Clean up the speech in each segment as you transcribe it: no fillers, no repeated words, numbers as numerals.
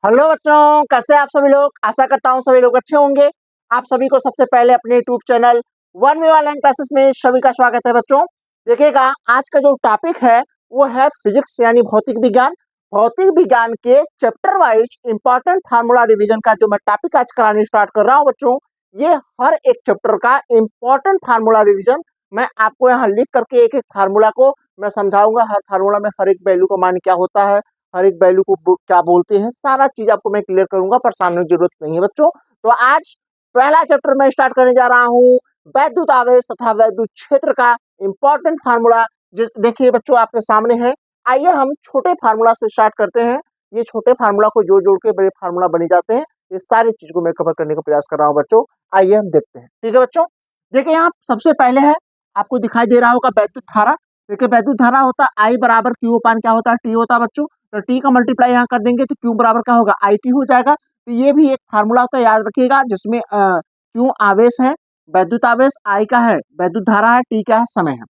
Hello बच्चों, कैसे आप सभी लोग। आशा करता हूँ सभी लोग अच्छे होंगे। आप सभी को सबसे पहले अपने YouTube channel one way online classes में सभी का स्वागत है। बच्चों देखिएगा, आज का जो टॉपिक है वो है फिजिक्स यानी भौतिक विज्ञान। भौतिक विज्ञान के chapter wise important formula revision का जो मैं टॉपिक आज कराने स्टार्ट कर रहा हूँ बच्चों, ये हर एक चैप्टर का इंपॉर्टेंट फार्मूला रिवीजन मैं आपको यहाँ लिख करके एक एक फार्मूला को मैं समझाऊंगा। हर फार्मूला में हर एक वैल्यू का मान क्या होता है, हर एक वैल्यू को क्या बोलते हैं, सारा चीज आपको मैं क्लियर करूंगा, परेशान होने की जरूरत नहीं है बच्चों। तो आज पहला चैप्टर मैं स्टार्ट करने जा रहा हूँ, वैद्युत आवेश तथा वैद्युत क्षेत्र का इंपॉर्टेंट फार्मूला। देखिए बच्चों आपके सामने है। आइए हम छोटे फार्मूला से स्टार्ट करते हैं। ये छोटे फार्मूला को जोड़ जोड़ के बड़े फार्मूला बने जाते हैं। ये सारी चीज को मैं कवर करने का प्रयास कर रहा हूँ बच्चों। आइए हम देखते हैं। ठीक है बच्चों, देखिए यहाँ सबसे पहले है, आपको दिखाई दे रहा होगा वैद्युत धारा। देखिए वैद्युत धारा होता है आई बराबर क्यू अपान क्या होता है, टी होता है बच्चों। तो टी का मल्टीप्लाई यहाँ कर देंगे तो क्यू बराबर क्या होगा, आई टी हो जाएगा। तो ये भी एक फार्मूला होता है, याद रखिएगा, जिसमें क्यू आवेश है, वैद्युत आवेश, आई का है वैद्युत धारा है, टी क्या है समय है।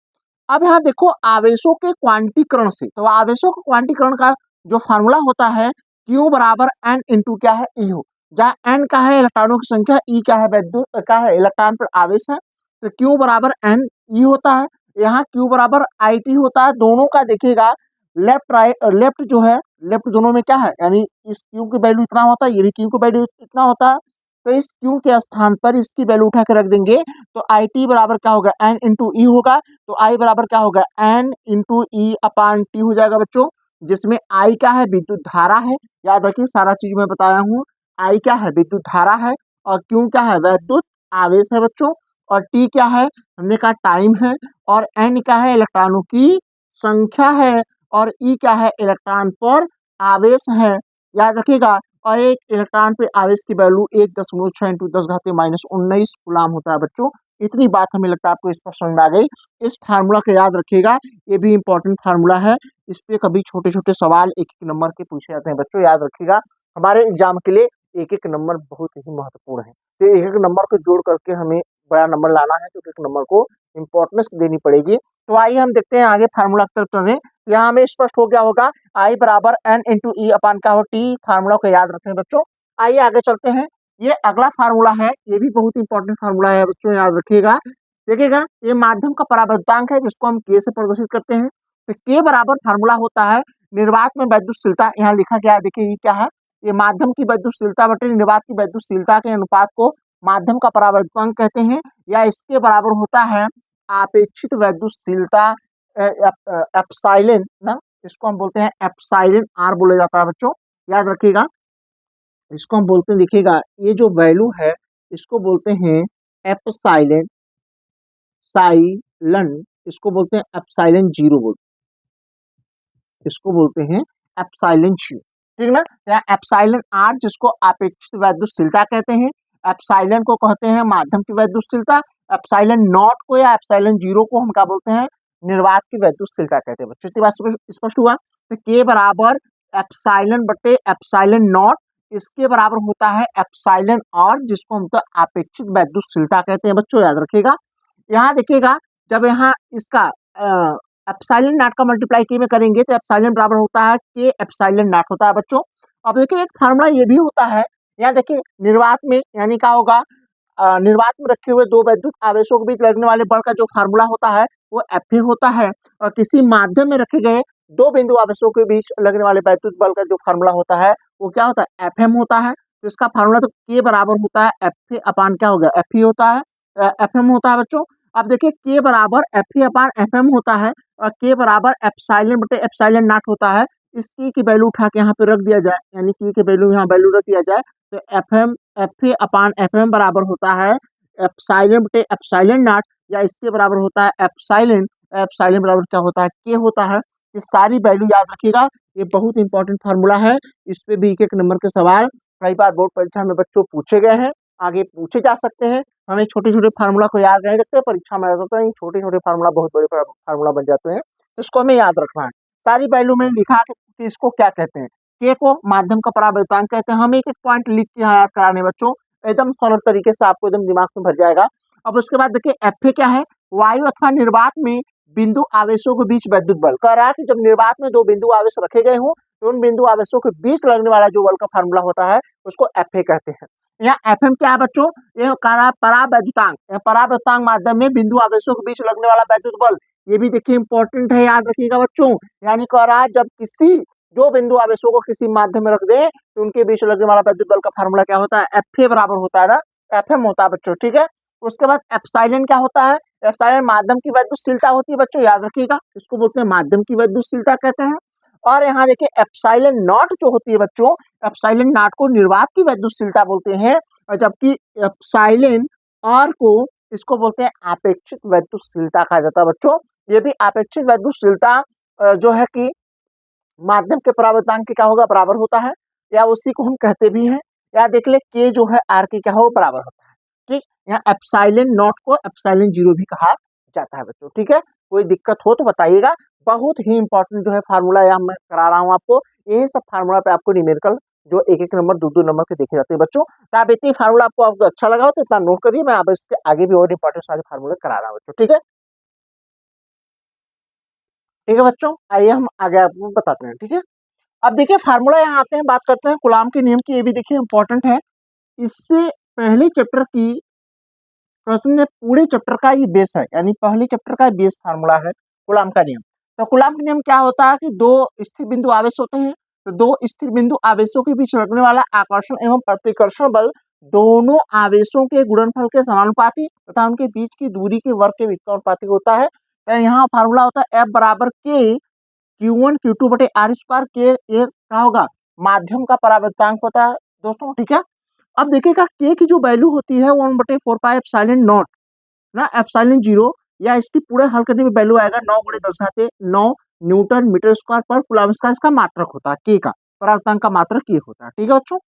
अब यहाँ देखो आवेशों के क्वांटीकरण से, तो आवेशों के क्वांटीकरण का जो फार्मूला होता है क्यू बराबर एन इंटू क्या है ई हो, जहाँ एन का है इलेक्ट्रॉनों की संख्या, ई क्या है वैद्युत का है इलेक्ट्रॉन पर आवेश है, तो क्यू बराबर एन ई होता है। यहाँ क्यू बराबर आई टी होता है। दोनों का देखिएगा लेफ्ट राइट, लेफ्ट जो है लेफ्ट दोनों में क्या है, यानी इस क्यू की वैल्यू इतना होता है, ये भी क्यू की वैल्यू इतना होता है। तो इस क्यू के स्थान पर इसकी वैल्यू उठा के रख देंगे तो आई टी बराबर क्या होगा, एन इंटू ई होगा। तो आई बराबर क्या होगा, एन इंटू ई अपान टी हो जाएगा बच्चों, जिसमें आई क्या है विद्युत धारा है। याद रखिए सारा चीज मैं बताया हूँ। आई क्या है विद्युत धारा है, और क्यू क्या है वैद्युत आवेश है बच्चों, और टी क्या है हमने कहा टाइम है, और एन क्या है इलेक्ट्रॉनों की संख्या है, और ई क्या है इलेक्ट्रॉन पर आवेश है। याद रखिएगा, और एक इलेक्ट्रॉन पे आवेश की वैल्यू 1.6 इंटू 10⁻19 कूलाम होता है बच्चों। इतनी बात हमें लगता है आपको इस पर समझ में आ गई। इस फार्मूला को याद रखिएगा, ये भी इंपॉर्टेंट फार्मूला है। इस पे कभी छोटे छोटे सवाल एक एक नंबर के पूछे जाते हैं बच्चों, याद रखिएगा। हमारे एग्जाम के लिए एक एक नंबर बहुत ही महत्वपूर्ण है, तो एक एक नंबर को जोड़ करके हमें बड़ा नंबर लाना है, तो एक नंबर को इंपॉर्टेंस देनी पड़ेगी। तो आइए हम देखते हैं आगे फार्मूला की तरफ चलें। यहाँ हमें स्पष्ट हो गया होगा आई बराबर एन इंटू ई अपान क्या हो टी, फार्मूला को याद रखें बच्चों। आइए आगे चलते हैं। ये अगला फार्मूला है, ये भी बहुत इंपॉर्टेंट फार्मूला है बच्चों, याद रखिएगा। देखिएगा ये माध्यम का परावर्तांक है, जिसको हम के से प्रदर्शित करते हैं। तो के बराबर फार्मूला होता है निर्वात में वैद्युतशीलता, यहाँ लिखा गया है, देखिए ये क्या है, ये माध्यम की वैद्युतशीलता बटे निर्वात की वैद्युतशीलता के अनुपात को माध्यम का परावर्तांक कहते हैं, या इसके बराबर होता है आपेक्षित वैद्युतशीलता एप्सिलॉन ना, इसको हम बोलते हैं एप्सिलॉन आर बोला जाता है बच्चों, याद रखिएगा। इसको हम बोलते हैं, देखिएगा ये जो वैल्यू है इसको बोलते हैं एप्सिलॉन साइलन, इसको बोलते हैं एप्सिलॉन जीरो, बोलते इसको बोलते हैं एप्सिलॉन जीरो, ठीक ना। या एप्सिलॉन आर जिसको अपेक्षित वैद्युतशीलता कहते हैं, एप्सिलॉन को कहते हैं माध्यम की वैद्युतशीलता, एप्सिलॉन नॉट को या एप्सिलॉन जीरो को हम क्या बोलते हैं, निर्वात की वैद्युतशीलता कहते हैं बच्चों। इतनी बात स्पष्ट हुआ। तो के बराबर एप्सिलॉन बटे एप्सिलॉन नॉट, इसके बराबर होता है एप्सिलॉन आर, जिसको हम तो अपेक्षित वैद्युतशीलता कहते हैं बच्चों, याद रखिएगा। यहाँ देखिएगा जब यहाँ इसका एप्सिलॉन नॉट का मल्टीप्लाई के में करेंगे तो एप्सिलॉन बराबर होता है के एप्सिलॉन नॉट होता है बच्चों। अब देखिए एक फार्मूला ये भी होता है, यहाँ देखिए निर्वात में यानी क्या होगा, निर्वात में रखे हुए दो वैद्युत आवेशों के बीच लगने वाले बल का जो फार्मूला होता है वो एफ होता है, और किसी माध्यम में रखे गए दो बिंदु आवेशों के बीच लगने वाले वैद्युत बल का जो फार्मूला होता है वो क्या होता है, एफ होता है। तो इसका फार्मूला तो के बराबर होता है एफ अपान क्या हो गया, एफ होता है, एफ होता है बच्चों। अब देखिए के बराबर एफ अपान एफ होता है, और के बराबर एप्सिलॉन बटे एप्सिलॉन नॉट होता है। इस के की वैल्यू उठा के यहाँ पे रख दिया जाए, यानी के की वैल्यू यहाँ वैल्यू रख दिया जाए, तो एफ अपान एफ बराबर होता है एप्सिलॉन बटे एप्सिलॉन नॉट, या इसके बराबर होता है एप्सिलॉन, एप्सिलॉन बराबर क्या होता है, के होता है। ये सारी वैल्यू याद रखिएगा, ये बहुत इंपॉर्टेंट फार्मूला है। इस पे भी एक नंबर के सवाल कई बार बोर्ड परीक्षा में बच्चों पूछे गए हैं, आगे पूछे जा सकते हैं। हमें छोटे छोटे फार्मूला को याद नहीं रखते, परीक्षा में आता है छोटे छोटे फार्मूला बहुत बड़े फार्मूला बन जाते हैं, इसको हमें याद रखना है। सारी वैल्यू में लिखा कि इसको क्या कहते हैं, के को माध्यम का परावर्तांक कहते हैं। हम एक एक पॉइंट लिख के यहाँ याद कराने बच्चों, एकदम सरल तरीके से आपको एकदम दिमाग में भर जाएगा। अब उसके बाद देखिए एफ क्या है, वायु अथवा निर्वात में बिंदु आवेशों के बीच वैद्युत बल, कह रहा है कि जब निर्वात में दो बिंदु आवेश रखे गए हों तो उन बिंदु आवेशों के बीच लगने वाला जो बल का फार्मूला होता है उसको एफ ए कहते हैं। यहाँ एफ एम क्या है बच्चों, ये परावैद्युतांक, परावैद्युतांक माध्यम में बिंदु आवेशों के बीच लगने वाला वैद्युत बल। ये भी देखिए इंपॉर्टेंट है, याद रखिएगा बच्चों। यानी कह रहा है जब किसी दो बिंदु आवेशों को किसी माध्यम में रख दें तो उनके बीच लगने वाला वैद्युत बल का फार्मूला क्या होता है, एफ ए बराबर होता है ना, एफ एम होता है बच्चों, ठीक है। उसके बाद एप्सिलॉन क्या होता है, एप्सिलॉन माध्यम की वैद्युतशीलता होती है बच्चों, याद रखिएगा, इसको बोलते हैं माध्यम की वैद्युतशीलता कहते हैं। और यहाँ देखिए एप्सिलॉन नॉट जो होती है बच्चों, एप्सिलॉन नॉट को निर्वात की वैद्युतशीलता बोलते हैं, और जबकि एप्सिलॉन आर को इसको बोलते हैं आपेक्षिक वैद्युतशीलता कहा जाता है बच्चों। ये भी आपेक्षिक वैद्युतशीलता जो है कि माध्यम के परावर्तनांक के क्या होगा, बराबर होता है, या उसी को हम कहते भी हैं, या देख ले के जो है आर के क्या हो, बराबर होता है, ठीक। यहाँ एप्सिलॉन नॉट को एप्सिलॉन जीरो भी कहा जाता है बच्चों, ठीक है। कोई दिक्कत हो तो बताइएगा, बहुत ही इंपॉर्टेंट जो है फार्मूला यहाँ मैं करा रहा हूँ आपको। यही सब फार्मूला पे आपको न्यूमेरिकल जो एक एक नंबर दो दो नंबर के देखे जाते हैं बच्चों। तो आप इतनी फार्मूला आपको अच्छा लगा हो तो इतना नोट करिए, मैं आप इसके आगे भी और इंपॉर्टेंट सारे फार्मूले करा रहा हूँ बच्चों, ठीक है। ठीक है बच्चों, आइए हम आगे आपको बताते हैं, ठीक है। अब देखिए फार्मूला यहाँ आते हैं, बात करते हैं कूलाम के नियम की। ये भी देखिए इंपॉर्टेंट है, इससे पहले चैप्टर की क्वेश्चन में पूरे चैप्टर का ये बेस है, यानी पहले चैप्टर का बेस फार्मूला है कूलाम का नियम। तो कूलाम का नियम क्या होता है कि दो स्थिर बिंदु आवेश होते हैं, तो दो स्थिर बिंदु आवेशों के बीच लगने वाला आकर्षण एवं प्रतिकर्षण बल दोनों आवेशों के गुणनफल के समानुपाती तथा उनके बीच की दूरी के वर्ग के वित्तानुपाती होता है। तो यहाँ फार्मूला होता है एफ बराबर के Q1 Q2 बटे आर स्क्वायर के, ये क्या होगा, माध्यम का परावर्तनांक होता है दोस्तों, ठीक है। अब देखिएगा के की जो वैल्यू होती है 1/4 पाई एप्सिलॉन नॉट ना, एप्सिलॉन जीरो, या इसकी पूरे हल करने में वैल्यू आएगा 9 × 10⁻9 न्यूटन मीटर स्क्वायर पर कूलम्ब स्क्वायर, इसका मात्रक होता है के का, परावर्तनांक का मात्रक के होता है, ठीक है बच्चों।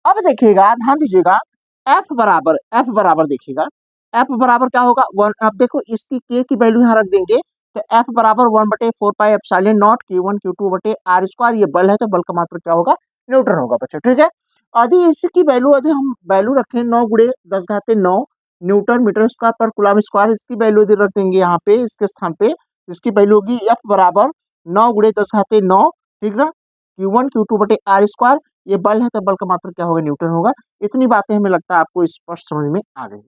अब देखिएगा, ध्यान दीजिएगा, एफ बराबर देखिएगा, एफ बराबर क्या होगा, वन। अब देखो इसकी के की वैल्यू यहाँ रख देंगे, तो एफ बराबर 1/4 pi epsilon not Q1 Q2 बटे आर स्क्वायर, ये बल है तो बल का मात्रक क्या होगा, न्यूटन होगा बच्चों, ठीक है। यदि इसकी वैल्यू, यदि हम वैल्यू रखें 9 × 10⁻9 न्यूटन मीटर स्क्वायर पर कूलम्ब स्क्वायर, इसकी वैल्यू यदि रख देंगे यहाँ पे इसके स्थान पे, इसकी वैल्यू होगी एफ बराबर 9 × 10⁻9, ठीक ना, Q1 Q2 बटे आर स्क्वायर, ये बल है तो बल का मात्रक क्या होगा, न्यूटन होगा। इतनी बातें हमें लगता है आपको स्पष्ट समझ में आ गई,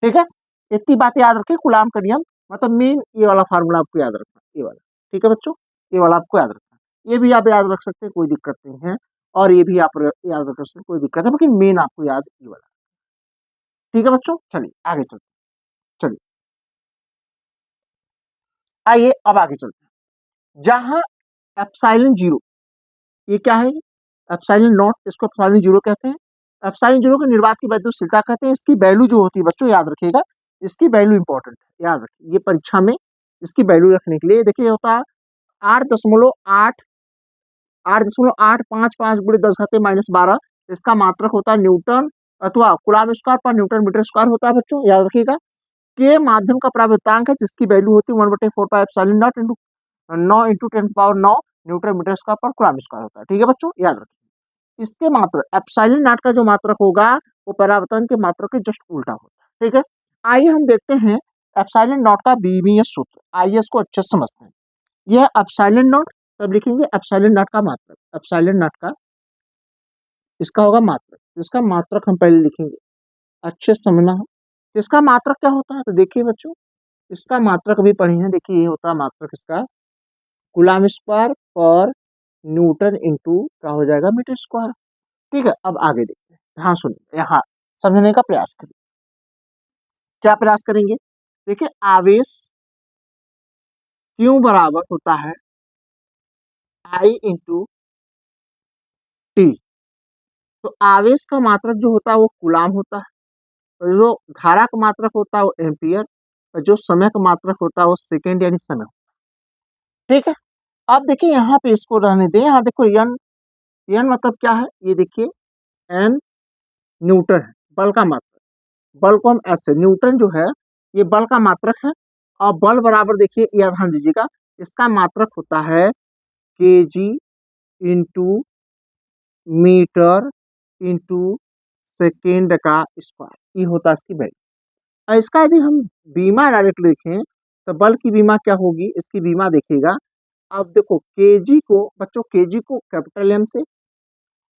ठीक है। इतनी बातें याद रखें, कूलाम का नियम मतलब मेन ये वाला फार्मूला आपको याद रखना, ये वाला, ठीक है बच्चों, ये वाला आपको याद रखना। ये भी आप याद रख सकते हैं, कोई दिक्कत नहीं है, और ये भी आप याद रख सकते हैं, कोई दिक्कत है, लेकिन मेन आपको याद ये वाला, ठीक है बच्चों। चलिए आगे चलते, चलिए आइए अब आगे चलते हैं। जहां एप्सिलॉन जीरो, ये क्या है, एप्सिलॉन नॉट, इसको एप्सिलॉन जीरो कहते हैं। एप्सिलॉन जीरो को निर्वात की वैद्युतशीलता कहते हैं। इसकी वैल्यू जो होती है बच्चों, याद रखिएगा, इसकी वैल्यू इंपॉर्टेंट है, याद रखिए, ये परीक्षा में इसकी वैल्यू रखने के लिए देखिए होता है 8.855 × 10⁻⁻12, इसका मात्रक होता है न्यूटन अथवा कूलम्ब स्क्वायर पर न्यूटन मीटर स्क्वायर होता है बच्चों, याद रखिएगा। के माध्यम का परावर्तनांक है जिसकी वैल्यू होती है 1/4 pi epsilon naught into 9 × 10⁻9 newton metre square पर कूलम्ब स्क्वायर होता है, ठीक है बच्चों, याद रखिए। इसके मात्रक एप्सिलॉन नॉट का जो मात्रक होगा वो परावर्तन के मात्रक के जस्ट उल्टा होता है, ठीक है। आइए हम देखते हैं एप्सिलॉन नॉट का बीमीएस सूत्र, आइए इसको अच्छे से समझते हैं। यह एप्सिलॉन नॉट, तब लिखेंगे एप्सिलॉन नॉट का मात्रक, एप्सिलॉन नॉट का इसका होगा मात्रक, इसका मात्रक हम पहले लिखेंगे, अच्छे से समझना है। इसका मात्रक क्या होता है, तो देखिए बच्चों, इसका मात्रक भी पढ़ी है, देखिए ये होता है मात्रक इसका कूलम्ब स्क्वायर पर न्यूटन इंटू क्या हो जाएगा, मीटर स्क्वायर, ठीक है। अब आगे देखते हैं, हाँ सुनिए, यहाँ समझने का प्रयास करिए। क्या प्रयास करेंगे, देखिए आवेश क्यों बराबर होता है I इंटू टी। तो आवेश का मात्रक जो होता है वो कूलाम होता है, और जो धारा का मात्रक होता है वो एम्पियर, और जो समय का मात्रक होता है वो सेकेंड यानी समय, ठीक है। अब देखिए यहाँ पे इसको रहने दें, यहाँ देखो एन, एन मतलब क्या है, ये देखिए एन न्यूटन है, बल का मात्रक, बल को हम ऐसे, न्यूटन जो है ये बल का मात्रक है, और बल बराबर देखिए, यह ध्यान दीजिएगा, इसका मात्रक होता है के जी इंटू मीटर इंटू सेकेंड का स्क्वायर, ये होता है इसकी वैल्यू। और इसका यदि हम बीमा डायरेक्ट देखें तो बल की बीमा क्या होगी, इसकी बीमा देखिएगा अब देखो केजी को बच्चों, केजी को कैपिटल एम से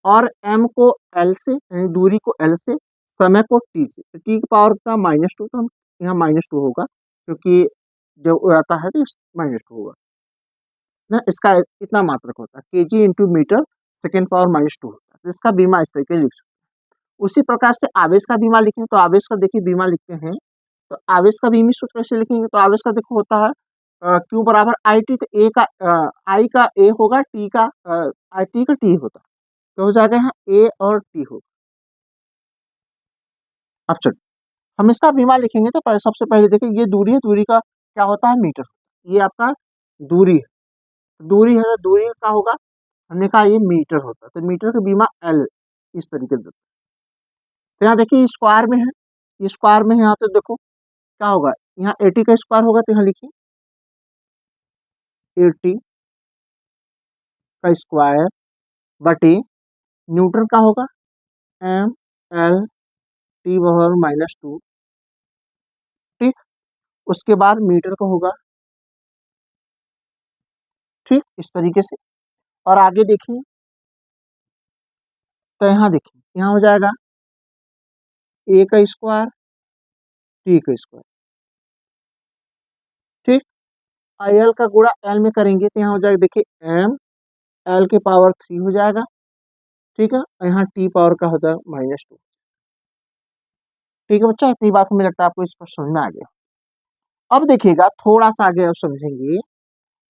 और एम को एल से, यानी दूरी को एल से, समय को टी से। तो टी की पावर का -2, तो हम यहाँ -2 होगा, क्योंकि जो आता है तो -2 होगा ना। इसका इतना मात्रक होता है, KG into metre second power -2 होता है। तो इसका बीमा इस तरीके लिख सकते हैं। उसी प्रकार से आवेश का बीमा लिखें तो आवेश का देखिए बीमा लिखते हैं, तो आवेश का बीमी सूत्र कैसे लिखेंगे, तो आवेश का देखो होता है क्यू बराबर आई टी, तो ए का आई का ए होगा, टी का आई टी का टी होता है, तो हो जाएगा यहाँ ए और टी होगा। अब चलो हम इसका बीमा लिखेंगे, तो सबसे पहले देखिए ये दूरी है, दूरी का क्या होता है मीटर, ये आपका दूरी है, दूरी है तो दूरी का होगा, हमने कहा ये मीटर होता है, तो मीटर का बीमा एल इस तरीके से। तो यहाँ देखिए स्क्वायर में है, ये स्क्वायर में है, यहाँ तो देखो क्या होगा, यहाँ 80 का स्क्वायर होगा, तो यहाँ लिखिए 80 का स्क्वायर बटे न्यूटन का होगा एम एल टी बराबर -2, ठीक। उसके बाद मीटर का होगा, ठीक इस तरीके से। और आगे देखिए, तो यहाँ देखिए यहाँ हो जाएगा ए का स्क्वायर टी का स्क्वायर, ठीक। एल का गुणा एल में करेंगे तो यहाँ हो जाएगा देखिए एम एल के पावर 3 हो जाएगा, ठीक है। और यहाँ टी पावर का होता है -2, ठीक है बच्चा। इतनी बात हमें लगता है आपको इस पर समझ में आ गया। अब देखिएगा थोड़ा सा आगे अब समझेंगे।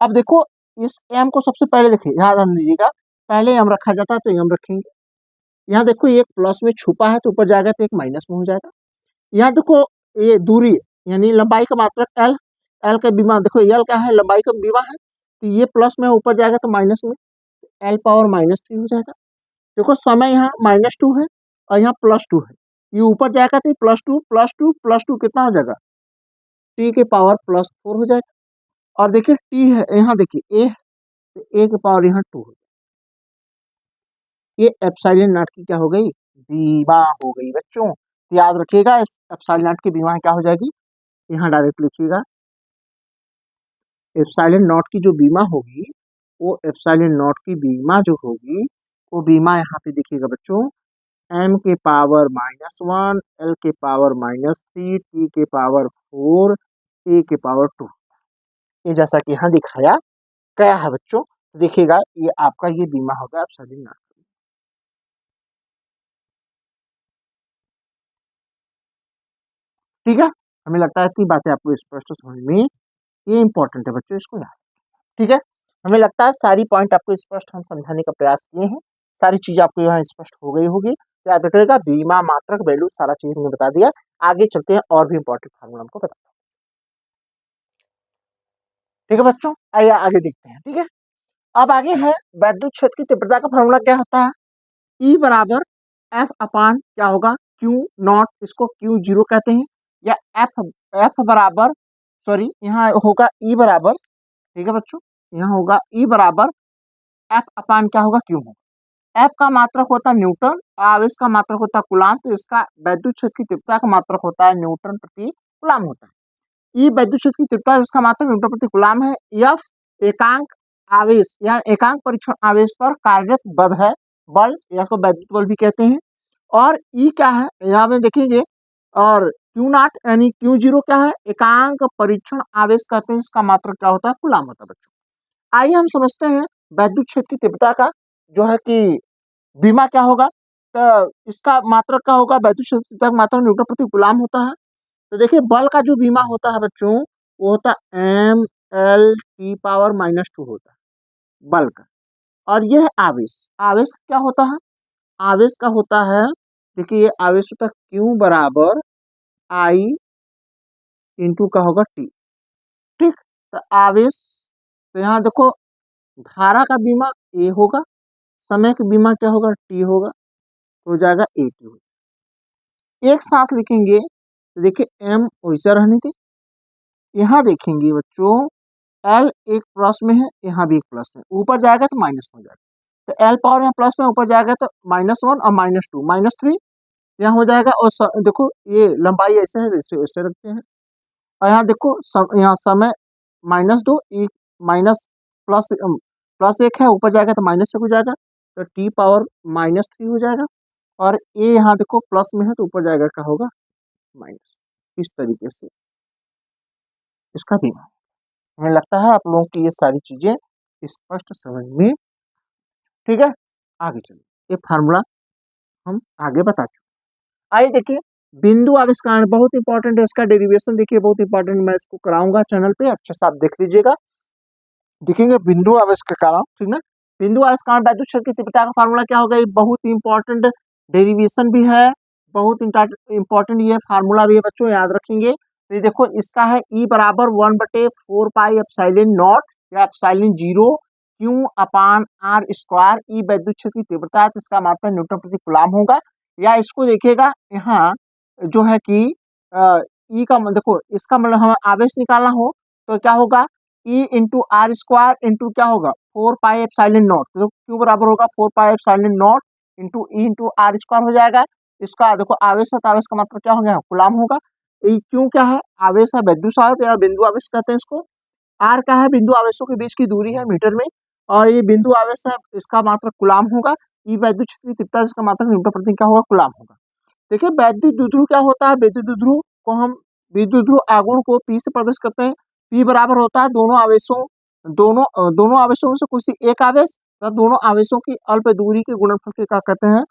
अब देखो इस एम को सबसे पहले देखिए, ध्यान दीजिएगा, पहले एम रखा जाता है तो एम रखेंगे। यहाँ देखो एक प्लस में छुपा है तो ऊपर जाएगा तो एक माइनस में हो जाएगा। यहाँ देखो ये दूरी है, यानी लंबाई का मात्रक एल, एल का बीमा देखो एल का है, लंबाई का बीमा है, तो ये प्लस में ऊपर जाएगा तो माइनस में, एल पावर -3 हो जाएगा। देखो समय यहाँ -2 है और यहाँ +2 है, ये ऊपर जाएगा तो +2 +2 +2 कितना हो जाएगा, टी के पावर +4 हो जाएगा। और देखिए टी है यहाँ देखिए ए, ए के पावर यहाँ 2 हो जाएगा। ये एप्सिलॉन नॉट की क्या हो गई, बीमा हो गई बच्चों। तो याद रखिएगा एप्सिलॉन नॉट की बीमा क्या हो जाएगी, यहाँ डायरेक्ट लिखिएगा एप्सिलॉन नॉट की जो बीमा होगी, वो एप्सिलॉन नॉट की बीमा जो होगी, वो बीमा यहाँ पे देखिएगा बच्चों, एम के पावर -1 एल के पावर -3 टी के पावर 4 ए के पावर 2। ये जैसा कि यहाँ दिखाया गया है बच्चों, देखिएगा ये आपका ये बीमा होगा एप्सिलॉन नॉट। ठीक है, हमें लगता है इतनी बातें आपको स्पष्ट समझ में, ये इंपॉर्टेंट है बच्चों, इसको याद, ठीक है। हमें लगता है सारी पॉइंट आपको स्पष्ट हम समझाने का प्रयास किए हैं, सारी चीज आपको यहाँ स्पष्ट हो गई होगी। तो याद रखिएगा बीमा मात्रक वैल्यू सारा चीज हमने बता दिया। आगे चलते हैं और भी इंपॉर्टेंट फार्मूला हमको बता, ठीक है बच्चों, आइए आगे देखते हैं, ठीक है। अब आगे है वैद्युत क्षेत्र की तीव्रता का फार्मूला क्या होता है, ई बराबर एफ अपान क्या होगा क्यू नॉट, इसको क्यू जीरो कहते हैं, या एफ एफ बराबर सॉरी यहाँ होगा ई बराबर, ठीक है बच्चों, यहाँ होगा ई बराबर एफ अपान क्या होगा क्यू होगा। एफ का मात्रक होता है न्यूटन, आवेश का मात्रक होता है कूलाम, तो इसका वैद्युत क्षेत्र की तीव्रता का मात्रक होता है न्यूटन प्रति कूलाम होता है। ई वैद्युत क्षेत्र की तीव्रता जिसका मात्रक न्यूटन प्रति कूलाम है। एफ एकांक आवेश या एकांक परीक्षण आवेश पर कार्यरत बल है, बल या इसको वैद्युत बल भी कहते हैं। और ई क्या है यहाँ पे देखेंगे, और क्यू नॉट यानी क्यू जीरो क्या है, एकांक परीक्षण आवेश कहते हैं, इसका मात्रक क्या होता है कूलाम होता है बच्चों। आइए हम समझते हैं वैद्युत क्षेत्र की तीव्रता का जो है कि बीमा क्या होगा, तो इसका मात्रक क्या होगा, वैद्युत क्षेत्र की तीव्रता का मात्रक न्यूटन प्रति कूलाम होता है। तो देखिए बल का जो बीमा होता है बच्चों, वो होता है एम एल टी पावर -2 होता है बल का। और यह आवेश, आवेश क्या होता है, आवेश का होता है, देखिए ये आवेश होता है क्यू बराबर आई इंटू का होगा टी, ठीक। तो आवेश, तो यहाँ देखो धारा का बीमा ए होगा, समय का बीमा क्या होगा टी होगा, तो हो जाएगा ए टी। एक साथ लिखेंगे तो देखिए एम वैसा रहने थे, यहाँ देखेंगे बच्चों एल एक प्लस में है, यहाँ भी एक प्लस में, ऊपर जाएगा तो माइनस में हो जाएगा, तो एल पावर यहाँ प्लस में ऊपर जाएगा तो -1 और -2 -3 यहाँ हो जाएगा। और देखो ये लंबाई ऐसे है, ऐसे वैसे रखते हैं। और यहाँ देखो यहाँ समय -2 माइनस प्लस प्लस 1 है, ऊपर जाएगा तो -1 हो जाएगा, तो t पावर -3 हो जाएगा। और a यहाँ देखो प्लस में है तो ऊपर जाएगा क्या होगा, माइनस। इस तरीके से इसका भी हमें लगता है आप लोगों की ये सारी चीजें स्पष्ट समझ में, ठीक है। आगे चलिए, ये फार्मूला हम आगे बता चुके। आइए देखिए, बिंदु आविष्कार बहुत इंपॉर्टेंट है, इसका डेरिवेशन देखिए बहुत इंपॉर्टेंट, मैं इसको कराऊंगा चैनल पे, अच्छे से आप देख लीजिएगा। देखेंगे बिंदु आविष्कार, ठीक ना। बिंदु आविष्कार वैद्युत क्षेत्र की तीव्रता का फार्मूला क्या होगा, ये बहुत ही इंपॉर्टेंट डेरिवेशन भी है, बहुत इंपॉर्टेंट ये फार्मूला भी है बच्चों, याद रखेंगे। तो ये देखो इसका है E बराबर 1/4 पाई एप्सिलॉन नॉट या एप्सिलॉन 0 Q अपान R स्क्वायर। ई वैद्युत क्षेत्र की तीव्रता है, तो इसका मात्रा न्यूटन प्रति कूलम होगा। या इसको देखिएगा यहाँ जो है कि ई का देखो, इसका मतलब हमें आवेश निकालना हो तो क्या होगा, E into R square into क्या होगा 4 पाई एप्सिलॉन नॉट, तो क्यू बराबर होगा 4 pi epsilon naught into E into R square हो जाएगा। इसका देखो आवेश है, तो आवेश का मात्रा क्या हो गया, कूलम होगा। क्यों क्या है, आवेश है विद्युत सहायक या बिंदु आवेश कहते हैं इसको। आर क्या है, बिंदु आवेशों के बीच की दूरी है मीटर में, और ये बिंदु आवेश है, इसका मात्रा कूलम होगा। ई वैद्युत क्षेत्र की तीव्रता, इसका मात्रा न्यूटन प्रति क्या होगा, कूलम होगा। देखिए वैद्युत द्विध्रुव क्या होता है, विद्युत द्विध्रुव को हम विद्युत ध्रुव आघूर्ण को P से प्रदर्शित करते हैं। P बराबर होता है दोनों आवेशों में से किसी एक आवेश या दोनों आवेशों की अल्प दूरी के गुणनफल के क्या कहते हैं,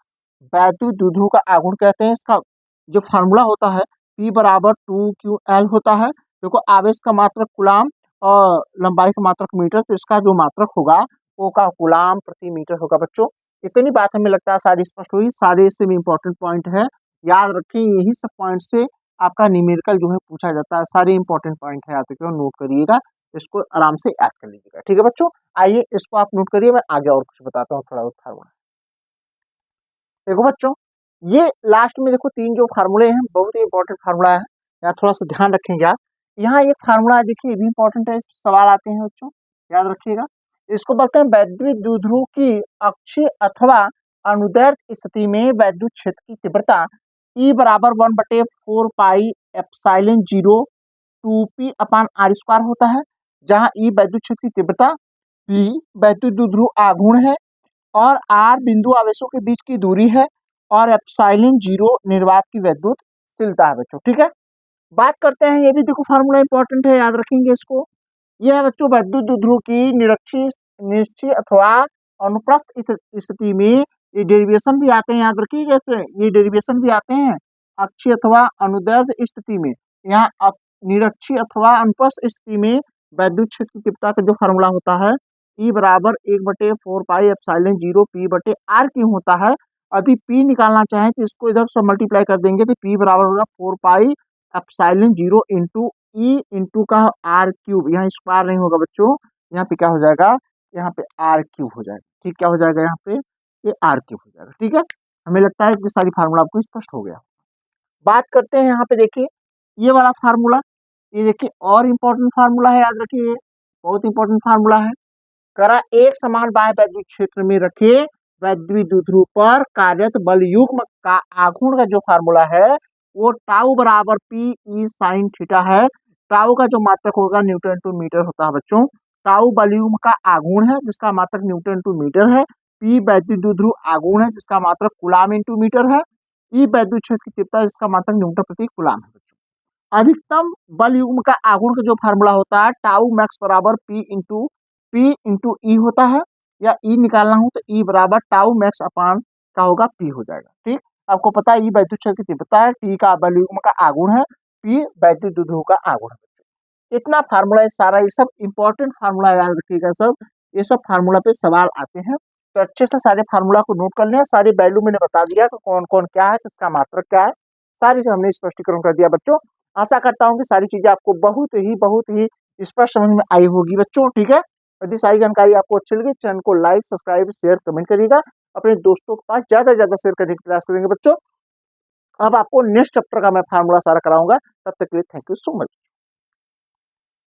वैद्युत द्विध्रुव का आघूर्ण कहते हैं। इसका जो फार्मूला होता है P बराबर 2QL होता है। देखो आवेश का मात्रक कूलम और लंबाई का मात्रक मीटर, तो इसका जो मात्रक होगा वो का कूलम प्रति मीटर होगा। बच्चों इतनी बात हमें लगता है सारी स्पष्ट हुई, सारे से इम्पोर्टेंट पॉइंट है, याद रखें यही सब पॉइंट से आपका न्यूमेरिकल जो है पूछा जाता है। सारे इंपॉर्टेंट पॉइंट है, याद रखिएगा, नोट करिएगा, इसको आराम से याद कर लीजिएगा, ठीक है बच्चों। आइए इसको आप नोट करिए, मैं आगे और कुछ बताता हूँ थोड़ा बहुत फार्मूला। देखो बच्चों, ये लास्ट में देखो 3 जो फार्मूले हैं बहुत ही इंपॉर्टेंट फार्मूला है, यहाँ थोड़ा सा ध्यान रखेंगे आप। यहाँ एक फार्मूला देखिए ये भी इंपॉर्टेंट है, इस पर सवाल आते हैं बच्चों, याद रखिएगा। इसको बोलते हैं वैद्युत द्विध्रुव की अक्षीय अथवा अनुदैर्ध्य स्थिति में वैद्युत क्षेत्र की तीव्रता E बराबर 1/4 पाई एप्सिलॉन 0 2P अपान R स्क्वायर होता है, जहाँ E वैद्युत क्षेत्र की तीव्रता, P वैद्युत द्विध्रुव आघूर्ण है, और R बिंदु आवेशों के बीच की दूरी है, और एप्सिलॉन 0 निर्वात की वैद्युतशीलता है बच्चों, ठीक है। बात करते हैं, ये भी देखो फार्मूला इंपॉर्टेंट है, याद रखेंगे इसको। यह है बच्चों वैद्युत द्विध्रुव की निरक्षीय अथवा अनुप्रस्थ स्थिति में, ये डेरिवेशन भी आते हैं, याद रखिएगा, ये डेरिवेशन भी आते हैं अक्षीय अथवा अनुदैर्ध्य स्थिति में। यहाँ निरक्षीय अथवा अनुप्रस्थ स्थिति में वैद्युत क्षेत्र की तीव्रता का जो फार्मूला होता है E बराबर 1/4 पाई एप्सिलॉन 0 P बटे R क्यों होता है। यदि P निकालना चाहें तो इसको इधर से मल्टीप्लाई कर देंगे, तो P बराबर होगा 4 pi epsilon 0 into E into का R क्यूब, यहाँ स्क्वायर नहीं होगा बच्चों, यहाँ पे क्या हो जाएगा, यहाँ पे R क्यूब हो जाएगा, ठीक, क्या हो जाएगा यहाँ पे, ये R क्यूब हो जाएगा, ठीक है। हमें लगता है कि सारी फार्मूला आपको स्पष्ट हो गया। बात करते हैं यहाँ पे, देखिए ये वाला फार्मूला, ये देखिए और इम्पोर्टेंट फार्मूला है, याद रखिए बहुत इंपॉर्टेंट फार्मूला है। करा एक समान बाह्य वैद्युत क्षेत्र में रखे वैद्युत द्विध्रुव पर कार्यरत बल युग्म का आघूर्ण का जो फार्मूला है वो टाउ बराबर P E sin थीटा है। टाउ का जो मात्रक होगा न्यूटन टू मीटर होता है बच्चों। टाउ बल युग्म का आघूर्ण है जिसका मात्रक न्यूटन टू मीटर है। P वैद्युत द्विध्रुव आघूर्ण है जिसका मात्रक कूलम इंटू मीटर है। E वैद्युत क्षेत्र की तीव्रता जिसका मात्रक न्यूटन प्रति कूलम है बच्चों। अधिकतम बल युग्म का आघूर्ण का जो फार्मूला होता है टाउ मैक्स बराबर P इंटू ई होता है, या ई निकालना हो तो ई बराबर टाउ मैक्स अपान क्या होगा, P हो जाएगा, ठीक। आपको पता है ई वैद्युत क्षेत्र की तीव्रता है, टी का बल युग्म का आघूर्ण है, P वैद्युत द्विध्रुव का आघूर्ण है। इतना फार्मूला है सारा, ये सब इंपॉर्टेंट फार्मूला याद रखिएगा सब, ये सब फार्मूला पे सवाल आते हैं, तो अच्छे से सारे फार्मूला को नोट कर लें। सारे वैल्यू मैंने बता दिया कि कौन कौन क्या है, किसका मात्रक क्या है, सारी से हमने स्पष्टीकरण कर दिया बच्चों। आशा करता हूँ कि सारी चीजें आपको बहुत ही स्पष्ट समझ में आई होगी बच्चों, ठीक है। यदि सारी जानकारी आपको अच्छी लगी, चैनल को लाइक सब्सक्राइब शेयर कमेंट करिएगा, अपने दोस्तों के पास ज्यादा से ज्यादा शेयर करने का प्रयास करेंगे बच्चों। अब आपको नेक्स्ट चैप्टर का मैं फार्मूला सारा कराऊंगा, तब तक के लिए थैंक यू सो मच।